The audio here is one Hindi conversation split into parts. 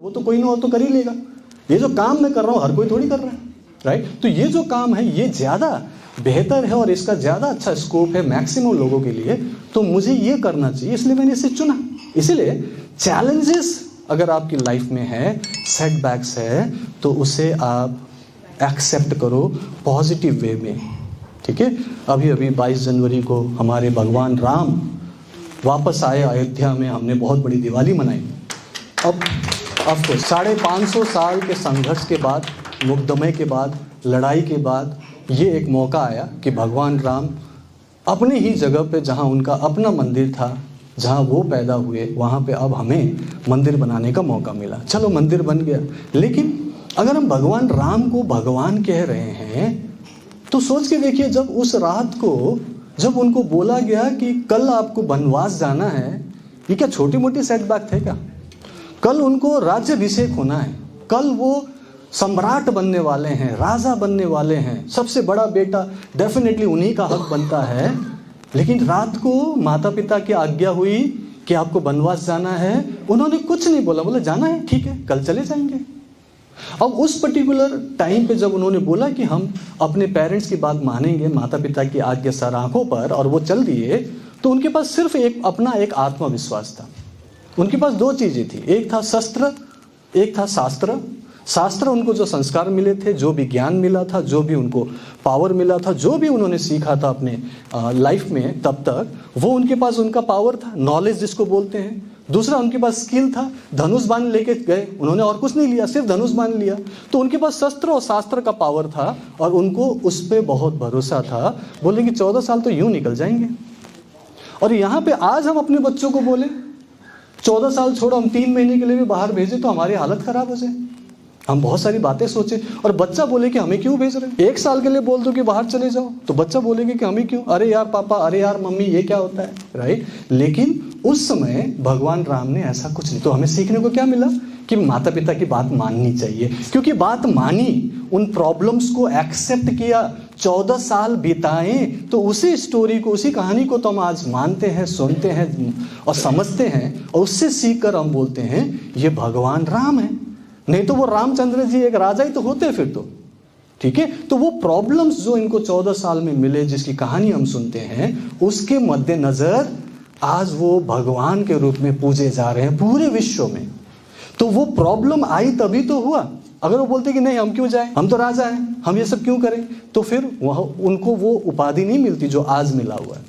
वो तो कोई ना हो तो कर ही लेगा। ये जो काम मैं कर रहा हूँ हर कोई थोड़ी कर रहा है, राइट। तो ये जो काम है ये ज़्यादा बेहतर है और इसका ज़्यादा अच्छा स्कोप है मैक्सिमम लोगों के लिए, तो मुझे ये करना चाहिए, इसलिए मैंने इसे चुना। इसीलिए चैलेंजेस अगर आपकी लाइफ में है, सेटबैक्स है, तो उसे आप एक्सेप्ट करो पॉजिटिव वे में, ठीक है। अभी 22 जनवरी को हमारे भगवान राम वापस आए अयोध्या में, हमने बहुत बड़ी दिवाली मनाई। अब 550 साल के संघर्ष के बाद, मुकदमे के बाद, लड़ाई के बाद ये एक मौका आया कि भगवान राम अपने ही जगह पे, जहाँ उनका अपना मंदिर था, जहाँ वो पैदा हुए, वहाँ पे अब हमें मंदिर बनाने का मौका मिला। चलो मंदिर बन गया, लेकिन अगर हम भगवान राम को भगवान कह रहे हैं तो सोच के देखिए, जब उस रात को जब उनको बोला गया कि कल आपको वनवास जाना है, ये क्या छोटी मोटी सेटबैक थे क्या? कल उनको राज्याभिषेक होना है, कल वो सम्राट बनने वाले हैं, राजा बनने वाले हैं, सबसे बड़ा बेटा डेफिनेटली उन्हीं का हक बनता है। लेकिन रात को माता पिता की आज्ञा हुई कि आपको वनवास जाना है, उन्होंने कुछ नहीं बोला, बोला जाना है ठीक है कल चले जाएंगे। अब उस पर्टिकुलर टाइम पे जब उन्होंने बोला कि हम अपने पेरेंट्स की बात मानेंगे, माता पिता की आज्ञा सर आंखों पर, और वो चल दिए, तो उनके पास सिर्फ एक आत्मविश्वास था। उनके पास दो चीज़ें थी, एक था शस्त्र, एक था शास्त्र। शास्त्र उनको जो संस्कार मिले थे, जो भी ज्ञान मिला था, जो भी उनको पावर मिला था, जो भी उन्होंने सीखा था अपने लाइफ में तब तक, वो उनके पास उनका पावर था, नॉलेज जिसको बोलते हैं। दूसरा उनके पास स्किल था, धनुष बाण लेके गए उन्होंने, और कुछ नहीं लिया, सिर्फ धनुष बाण लिया। तो उनके पास शस्त्र और शास्त्र का पावर था और उनको उस पर बहुत भरोसा था। बोले कि 14 साल तो यूं निकल जाएंगे। और यहाँ पे आज हम अपने बच्चों को बोले 14 साल छोड़ो, हम 3 महीने के लिए भी बाहर भेजे तो हमारी हालत खराब हो जाए। हम बहुत सारी बातें सोचे, और बच्चा बोले कि हमें क्यों भेज रहे हैं? 1 साल के लिए बोल दो कि बाहर चले जाओ, तो बच्चा बोलेगा कि हमें क्यों, अरे यार पापा, अरे यार मम्मी, ये क्या होता है, राइट। लेकिन उस समय भगवान राम ने ऐसा कुछ नहीं। तो हमें सीखने को क्या मिला कि माता पिता की बात माननी चाहिए, क्योंकि बात मानी, उन प्रॉब्लम्स को एक्सेप्ट किया, 14 साल बिताए, तो उसी स्टोरी को, उसी कहानी को तो हम आज मानते हैं, सुनते हैं और समझते हैं, और उससे सीख कर हम बोलते हैं ये भगवान राम है। नहीं तो वो रामचंद्र जी एक राजा ही तो होते फिर तो, ठीक है। तो वो प्रॉब्लम्स जो इनको 14 साल में मिले, जिसकी कहानी हम सुनते हैं, उसके मद्देनजर आज वो भगवान के रूप में पूजे जा रहे हैं पूरे विश्व में। तो वो प्रॉब्लम आई तभी तो हुआ। अगर वो बोलते कि नहीं हम क्यों जाएं, हम तो राजा हैं, हम ये सब क्यों करें, तो फिर वह उनको वो उपाधि नहीं मिलती जो आज मिला हुआ है।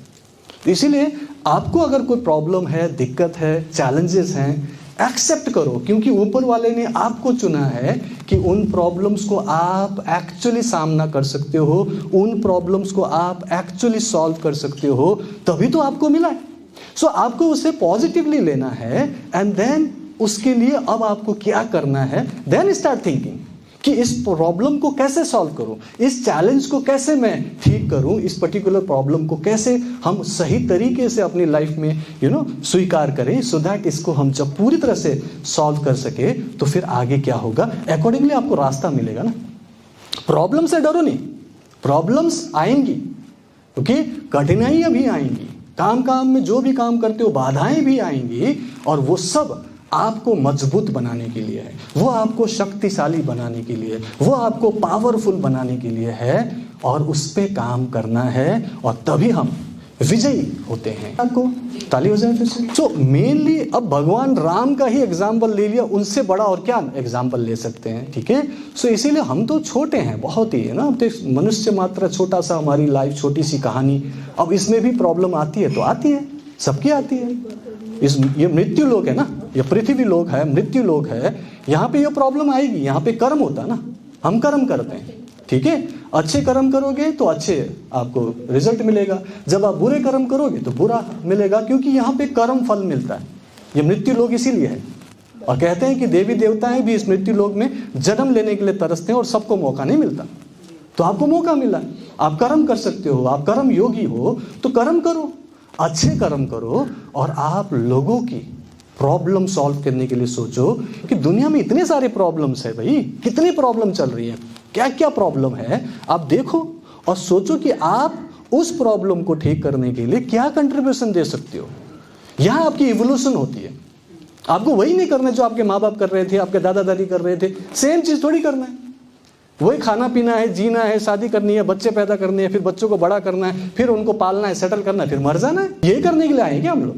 तो इसीलिए आपको अगर कोई प्रॉब्लम है, दिक्कत है, चैलेंजेस हैं, एक्सेप्ट करो, क्योंकि ऊपर वाले ने आपको चुना है कि उन प्रॉब्लम्स को आप एक्चुअली सामना कर सकते हो, उन प्रॉब्लम्स को आप एक्चुअली सॉल्व कर सकते हो, तभी तो आपको मिला है। सो आपको उसे पॉजिटिवली लेना है, एंड देन उसके लिए अब आपको क्या करना है, देन स्टार्ट थिंकिंग कि इस प्रॉब्लम को कैसे सॉल्व करूं, इस चैलेंज को कैसे मैं ठीक करूं, इस पर्टिकुलर प्रॉब्लम को कैसे हम सही तरीके से अपनी लाइफ में स्वीकार करें, सो दैट इसको हम जब पूरी तरह से सॉल्व कर सके तो फिर आगे क्या होगा, अकॉर्डिंगली आपको रास्ता मिलेगा ना। प्रॉब्लम से डरो नहीं, प्रॉब्लम्स आएंगी, क्योंकि कठिनाइयां भी आएंगी, काम में जो भी काम करते हो बाधाएं भी आएंगी, और वो सब आपको मजबूत बनाने के लिए है, वो आपको शक्तिशाली बनाने के लिए, वो आपको पावरफुल बनाने के लिए है, और उस पे काम करना है, और तभी हम विजयी होते हैं। आपको ताली हो जाए फिर से। सो मेनली अब भगवान राम का ही एग्जाम्पल ले लिया, उनसे बड़ा और क्या एग्जाम्पल ले सकते हैं, ठीक है। सो इसीलिए हम तो छोटे हैं बहुत ही, है ना, तो मनुष्य मात्र छोटा सा, हमारी लाइफ छोटी सी कहानी। अब इसमें भी प्रॉब्लम आती है तो आती है, सबकी आती है। ये मृत्यु लोक है ना, ये पृथ्वी लोक है, मृत्यु लोक है, यहाँ पे ये प्रॉब्लम आएगी। यहाँ पे कर्म होता है ना, हम कर्म करते हैं, ठीक है। अच्छे कर्म करोगे तो अच्छे आपको रिजल्ट मिलेगा, जब आप बुरे कर्म करोगे तो बुरा मिलेगा, क्योंकि यहाँ पे कर्म फल मिलता है। ये मृत्यु लोक इसीलिए है, और कहते हैं कि देवी देवताएं भी इस मृत्यु लोक में जन्म लेने के लिए तरसते हैं, और सबको मौका नहीं मिलता। तो आपको मौका मिला, आप कर्म कर सकते हो, आप कर्म योगी हो तो कर्म करो, अच्छे कर्म करो, और आप लोगों की प्रॉब्लम सॉल्व करने के लिए सोचो कि दुनिया में इतने सारे प्रॉब्लम्स है भाई, कितनी प्रॉब्लम चल रही है, क्या क्या प्रॉब्लम है, आप देखो और सोचो कि आप उस प्रॉब्लम को ठीक करने के लिए क्या कंट्रीब्यूशन दे सकते हो। यहाँ आपकी इवोल्यूशन होती है, आपको वही नहीं करना है जो आपके माँ बाप कर रहे थे, आपके दादा दादी कर रहे थे। सेम चीज़ थोड़ी करना है। वही खाना पीना है, जीना है, शादी करनी है, बच्चे पैदा करने हैं, फिर बच्चों को बड़ा करना है, फिर उनको पालना है, सेटल करना है, फिर मर जाना है। यही करने के लिए आए क्या हम लोग?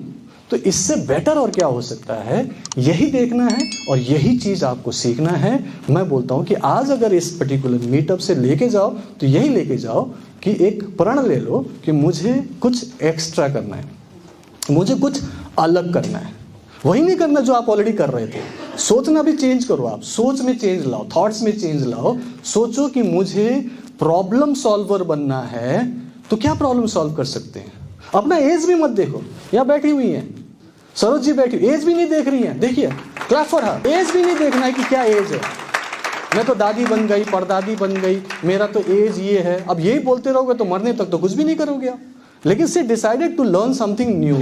तो इससे बेटर और क्या हो सकता है, यही देखना है और यही चीज़ आपको सीखना है। मैं बोलता हूँ कि आज अगर इस पर्टिकुलर मीटअप से लेके जाओ तो यही लेके जाओ कि एक प्रण ले लो कि मुझे कुछ एक्स्ट्रा करना है, मुझे कुछ अलग करना है। वही नहीं करना जो आप ऑलरेडी कर रहे थे। सोचना भी चेंज करो, आप सोच में चेंज लाओ, थॉट्स में चेंज लाओ। सोचो कि मुझे प्रॉब्लम सॉल्वर बनना है, तो क्या प्रॉब्लम सॉल्व कर सकते हैं। अपना एज भी मत देखो, यहाँ बैठी हुई हैं सरोज जी, बैठी, एज भी नहीं देख रही हैं, देखिए क्लैप फॉर हर। एज भी नहीं देखना है कि क्या एज है, मैं तो दादी बन गई, परदादी बन गई, मेरा तो एज ये है। अब यही बोलते रहोगे तो मरने तक तो कुछ भी नहीं करोगे आप। लेकिन she decided to learn something new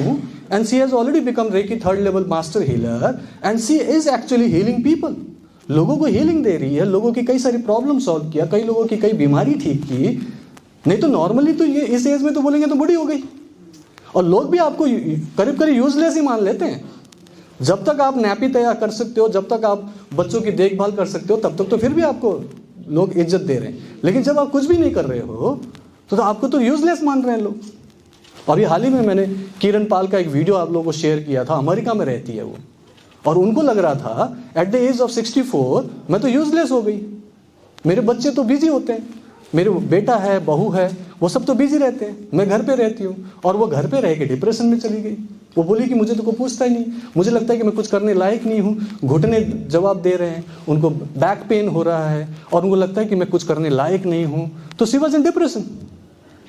and she has already become reiki 3rd level master healer and she is actually healing people. लोगों को हीलिंग दे रही है, लोगों की कई सारी प्रॉब्लम सॉल्व किया, कई लोगों की कई बीमारी ठीक की। नहीं तो नॉर्मली तो ये इस एज में तो बोलेंगे तो बूढ़ी हो गई, और लोग भी आपको करीब करीब यूजलेस ही मान लेते हैं। जब तक आप नैपी तैयार कर सकते हो, जब तक आप बच्चों की देखभाल कर सकते हो, तब तक तो फिर भी आपको लोग इज्जत दे रहे हैं। लेकिन जब आप कुछ भी नहीं कर रहे हो तो आपको तो यूजलेस मान रहे हैं लोग। और ये हाल ही में मैंने किरण पाल का एक वीडियो आप लोगों को शेयर किया था, अमेरिका में रहती है वो, और उनको लग रहा था एट द एज ऑफ 64 मैं तो यूजलेस हो गई, मेरे बच्चे तो बिजी होते हैं, मेरे बेटा है, बहू है, वो सब तो बिजी रहते हैं, मैं घर पे रहती हूँ। और वो घर पे रह के डिप्रेशन में चली गई। वो बोली कि मुझे तो कोई पूछता ही नहीं, मुझे लगता है कि मैं कुछ करने लायक नहीं हूँ। घुटने जवाब दे रहे हैं, उनको बैक पेन हो रहा है और उनको लगता है कि मैं कुछ करने लायक नहीं हूँ। तो she was in depression.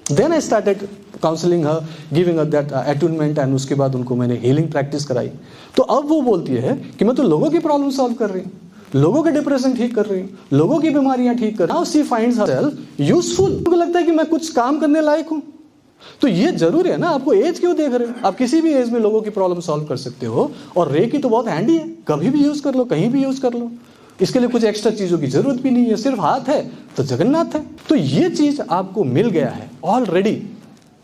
Then I started counselling her, giving her that attunement, and उसके बाद उनको मैंने हीलिंग प्रैक्टिस कराई। तो अब वो बोलती है कि मैं तो लोगों की प्रॉब्लम सॉल्व कर रही हूँ, लोगों के डिप्रेशन ठीक कर रही हूँ, लोगों की बीमारियां ठीक कर रही हूँ। Now she finds herself useful. उनको लगता है कि मैं कुछ काम करने लायक हूँ। तो ये जरूरी है ना, आपको एज क्यों देख रहे हो? आप किसी भी एज में लोगों की प्रॉब्लम सॉल्व कर सकते हो। और रेकी तो बहुत हैंडी है, कभी भी यूज कर लो, कहीं भी यूज कर लो। इसके लिए कुछ एक्स्ट्रा चीजों की जरूरत भी नहीं है, सिर्फ हाथ है तो जगन्नाथ है। तो ये चीज आपको मिल गया है ऑलरेडी,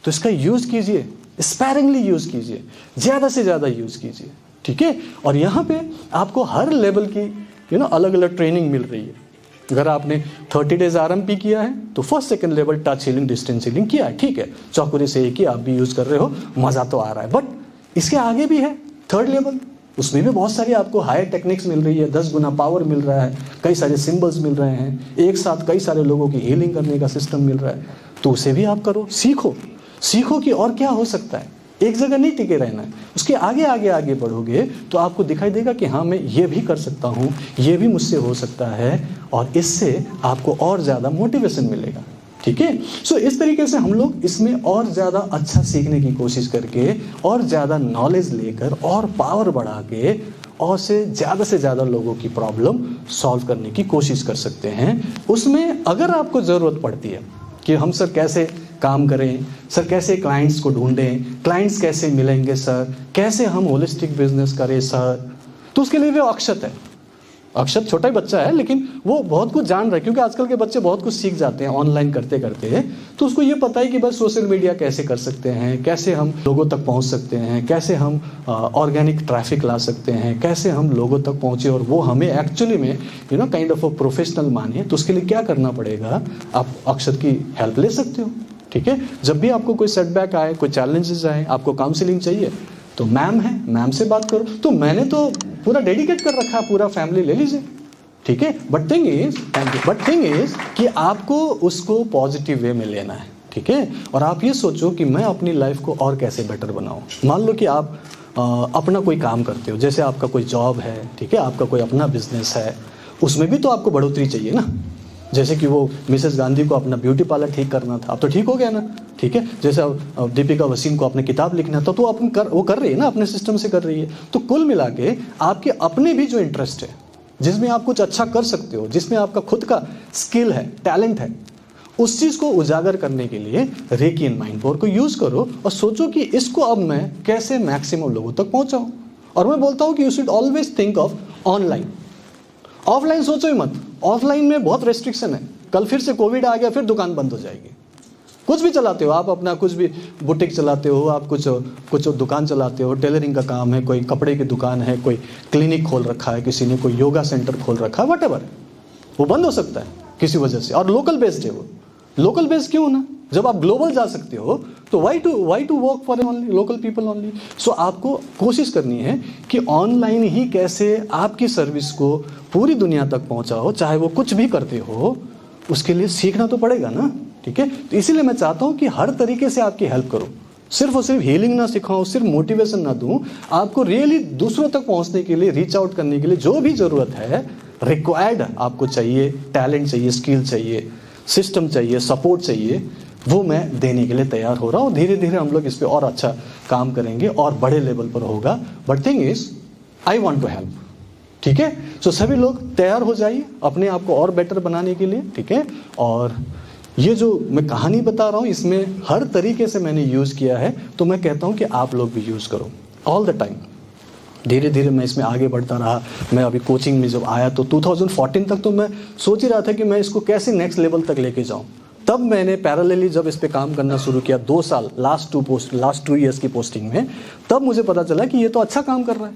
तो इसका यूज कीजिए, स्पैरिंगली यूज कीजिए, ज्यादा से ज्यादा यूज कीजिए, ठीक है। और यहाँ पे आपको हर लेवल की अलग अलग ट्रेनिंग मिल रही है। अगर आपने 30 डेज RMP किया है तो 1st 2nd level touch healing, distance healing किया है, ठीक है, चौकुरे से एक ही आप भी यूज कर रहे हो, मजा तो आ रहा है। बट इसके आगे भी है 3rd लेवल, उसमें भी बहुत सारी आपको हायर टेक्निक्स मिल रही है, 10 गुना पावर मिल रहा है, कई सारे सिंबल्स मिल रहे हैं, एक साथ कई सारे लोगों की हीलिंग करने का सिस्टम मिल रहा है। तो उसे भी आप करो, सीखो कि और क्या हो सकता है। एक जगह नहीं टिके रहना है, उसके आगे आगे आगे बढ़ोगे तो आपको दिखाई देगा कि हाँ, मैं ये भी कर सकता हूँ, ये भी मुझसे हो सकता है, और इससे आपको और ज़्यादा मोटिवेशन मिलेगा, ठीक है। सो इस तरीके से हम लोग इसमें और ज़्यादा अच्छा सीखने की कोशिश करके, और ज़्यादा नॉलेज लेकर, और पावर बढ़ा के, और से ज़्यादा लोगों की प्रॉब्लम सॉल्व करने की कोशिश कर सकते हैं। उसमें अगर आपको ज़रूरत पड़ती है कि हम सर कैसे काम करें, सर कैसे क्लाइंट्स को ढूंढें, क्लाइंट्स कैसे मिलेंगे सर, कैसे हम होलिस्टिक बिजनेस करें सर, तो उसके लिए वो अक्षत है। अक्षत छोटा ही बच्चा है, लेकिन वो बहुत कुछ जान रहा है, क्योंकि आजकल के बच्चे बहुत कुछ सीख जाते हैं ऑनलाइन करते करते। तो उसको ये पता है कि बस सोशल मीडिया कैसे कर सकते हैं, कैसे हम लोगों तक पहुंच सकते हैं, कैसे हम ऑर्गेनिक ट्रैफिक ला सकते हैं, कैसे हम लोगों तक पहुंचे और वो हमें एक्चुअली में काइंड ऑफ अ प्रोफेशनल माने। तो उसके लिए क्या करना पड़ेगा, आप अक्षत की हेल्प ले सकते हो, ठीक है। जब भी आपको कोई सेटबैक आए, कोई चैलेंजेस आए, आपको काउंसलिंग चाहिए तो मैम है, मैम से बात करो। तो मैंने तो पूरा डेडिकेट कर रखा है, पूरा फैमिली ले लीजिए, ठीक है। बट थिंग इज कि आपको उसको पॉजिटिव वे में लेना है, ठीक है। और आप ये सोचो कि मैं अपनी लाइफ को और कैसे बेटर बनाऊं। मान लो कि आप अपना कोई काम करते हो, जैसे आपका कोई जॉब है, ठीक है, आपका कोई अपना बिजनेस है, उसमें भी तो आपको बढ़ोतरी चाहिए ना। जैसे कि वो मिसेस गांधी को अपना ब्यूटी पार्लर ठीक करना था, अब तो ठीक हो गया ना, ठीक है। जैसे दीपिका वसीम को अपनी किताब लिखना था, तो वो कर रही है ना, अपने सिस्टम से कर रही है। तो कुल मिला के आपके अपने भी जो इंटरेस्ट है, जिसमें आप कुछ अच्छा कर सकते हो, जिसमें आपका खुद का स्किल है, टैलेंट है, उस चीज़ को उजागर करने के लिए रेकी एंड माइंड पावर को यूज करो और सोचो कि इसको अब मैं कैसे मैक्सिमम लोगों तक पहुंचाऊं। और मैं बोलता हूं कि you should always think of online, offline सोचो ही मत। ऑफलाइन में बहुत रेस्ट्रिक्शन है, कल फिर से कोविड आ गया, फिर दुकान बंद हो जाएगी, कुछ भी चलाते हो आप, अपना कुछ भी बुटीक चलाते हो आप, कुछ दुकान चलाते हो, टेलरिंग का काम है, कोई कपड़े की दुकान है, कोई क्लिनिक खोल रखा है, किसी ने कोई योगा सेंटर खोल रखा है, व्हाटएवर, वो बंद हो सकता है किसी वजह से, और लोकल बेस्ड है वो। लोकल बेस्ड क्यों ना, जब आप ग्लोबल जा सकते हो तो why to work for only local people only. So आपको कोशिश करनी है कि ऑनलाइन ही कैसे आपकी सर्विस को पूरी दुनिया तक पहुंचाओ, चाहे वो कुछ भी करते हो, उसके लिए सीखना तो पड़ेगा ना, ठीक है। तो इसीलिए मैं चाहता हूं कि हर तरीके से आपकी हेल्प करूं, सिर्फ और सिर्फ हीलिंग ना सिखाऊं, सिर्फ मोटिवेशन ना दूं, आपको रियली दूसरों तक पहुंचने के लिए, रीच आउट करने के लिए जो भी जरूरत है, रिक्वायर्ड आपको चाहिए, टैलेंट चाहिए, स्किल चाहिए, सिस्टम चाहिए, सपोर्ट चाहिए, वो मैं देने के लिए तैयार हो रहा हूँ। धीरे धीरे हम लोग इस पर और अच्छा काम करेंगे और बड़े लेवल पर होगा। But thing is I want to help, ठीक है। सो सभी लोग तैयार हो जाइए अपने आप को और बेटर बनाने के लिए, ठीक है। और ये जो मैं कहानी बता रहा हूँ इसमें हर तरीके से मैंने यूज़ किया है, तो मैं कहता हूँ कि आप लोग भी यूज़ करो ऑल द टाइम। धीरे धीरे मैं इसमें आगे बढ़ता रहा। मैं अभी कोचिंग में जब आया तो 2014 तक तो मैं सोच ही रहा था कि मैं इसको कैसे नेक्स्ट लेवल तक लेके जाऊं। तब मैंने पैरेलली जब इस पे काम करना शुरू किया 2 साल, लास्ट 2 ईयर्स की पोस्टिंग में, तब मुझे पता चला कि ये तो अच्छा काम कर रहा है,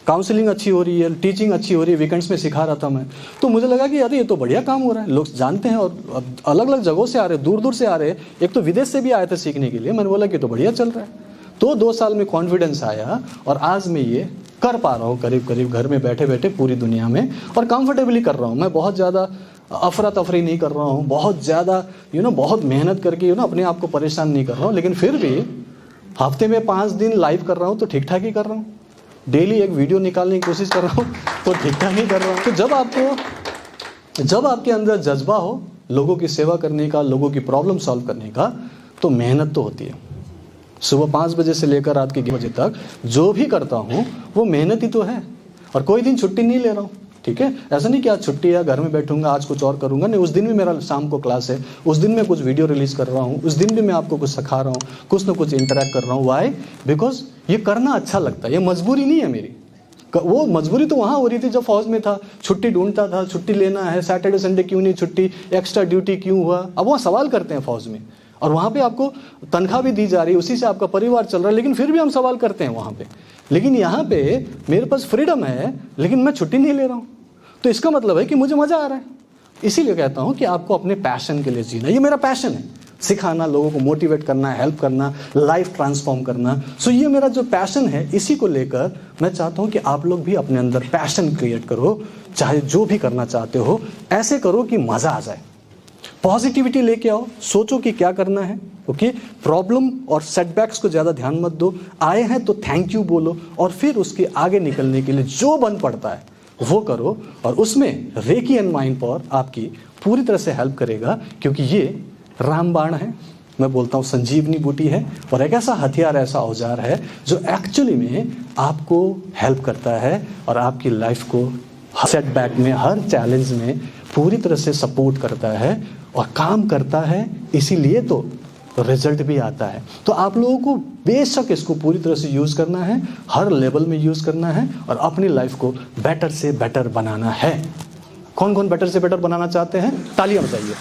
काउंसलिंग अच्छी हो रही है, टीचिंग अच्छी हो रही है, वीकेंड्स में सिखा रहा था मैं। तो मुझे लगा कि अरे ये तो बढ़िया काम हो रहा है, लोग जानते हैं और अलग अलग जगहों से आ रहे, दूर दूर से आ रहे, एक तो विदेश से भी आए थे सीखने के लिए। मैंने बोला कि तो बढ़िया चल रहा है। तो 2 साल में कॉन्फिडेंस आया और आज मैं ये कर पा रहा हूँ करीब करीब घर में बैठे बैठे पूरी दुनिया में, और कंफर्टेबली कर रहा हूँ। मैं बहुत ज़्यादा अफरा तफरी नहीं कर रहा हूँ, बहुत ज़्यादा बहुत मेहनत करके अपने आप को परेशान नहीं कर रहा हूँ, लेकिन फिर भी हफ्ते में 5 दिन लाइव कर रहा हूँ तो ठीक ठाक ही कर रहा हूँ। डेली एक वीडियो निकालने की कोशिश कर रहा हूँ तो ठीक ठाक ही कर रहा हूँ। तो जब आपके अंदर जज्बा हो लोगों की सेवा करने का, लोगों की प्रॉब्लम सॉल्व करने का, तो मेहनत तो होती है। सुबह 5 बजे से लेकर रात के 11 बजे तक जो भी करता हूँ वो मेहनत ही तो है, और कोई दिन छुट्टी नहीं ले रहा हूँ, ठीक है। ऐसा नहीं कि आज छुट्टी है, घर में बैठूंगा, आज कुछ और करूंगा, नहीं। उस दिन भी मेरा शाम को क्लास है, उस दिन मैं कुछ वीडियो रिलीज कर रहा हूँ, उस दिन भी मैं आपको कुछ सिखा रहा हूँ, कुछ ना कुछ इंटरेक्ट कर रहा हूँ। वाई? बिकॉज ये करना अच्छा लगता है, ये मजबूरी नहीं है मेरी। वो मजबूरी तो वहाँ हो रही थी जब फौज में था, छुट्टी ढूंढता था, छुट्टी लेना है, सैटरडे संडे क्यों नहीं छुट्टी, एक्स्ट्रा ड्यूटी क्यों हुआ। अब वहाँ सवाल करते हैं फौज में, और वहाँ पे आपको तनख्वाह भी दी जा रही है, उसी से आपका परिवार चल रहा है, लेकिन फिर भी हम सवाल करते हैं वहाँ पे। लेकिन यहाँ पे मेरे पास फ्रीडम है, लेकिन मैं छुट्टी नहीं ले रहा हूँ, तो इसका मतलब है कि मुझे मज़ा आ रहा है। इसीलिए कहता हूँ कि आपको अपने पैशन के लिए जीना। ये मेरा पैशन है, सिखाना, लोगों को मोटिवेट करना, हेल्प करना, लाइफ ट्रांसफॉर्म करना। सो ये मेरा जो पैशन है, इसी को लेकर मैं चाहता हूँ कि आप लोग भी अपने अंदर पैशन क्रिएट करो। चाहे जो भी करना चाहते हो ऐसे करो कि मज़ा आ जाए, पॉजिटिविटी लेके आओ, सोचो कि क्या करना है। ओके, प्रॉब्लम और सेटबैक्स को ज़्यादा ध्यान मत दो, आए हैं तो थैंक यू बोलो, और फिर उसके आगे निकलने के लिए जो बन पड़ता है वो करो। और उसमें रेकी एंड माइंड पावर आपकी पूरी तरह से हेल्प करेगा, क्योंकि ये रामबाण है, मैं बोलता हूँ संजीवनी बूटी है, और एक ऐसा हथियार, ऐसा औजार है जो एक्चुअली में आपको हेल्प करता है और आपकी लाइफ को सेटबैक में, हर चैलेंज में पूरी तरह से सपोर्ट करता है और काम करता है। इसीलिए तो रिजल्ट भी आता है। तो आप लोगों को बेशक इसको पूरी तरह से यूज़ करना है, हर लेवल में यूज़ करना है, और अपनी लाइफ को बेटर से बेटर बनाना है। कौन कौन बेटर से बेटर बनाना चाहते हैं? तालियां बजाइए।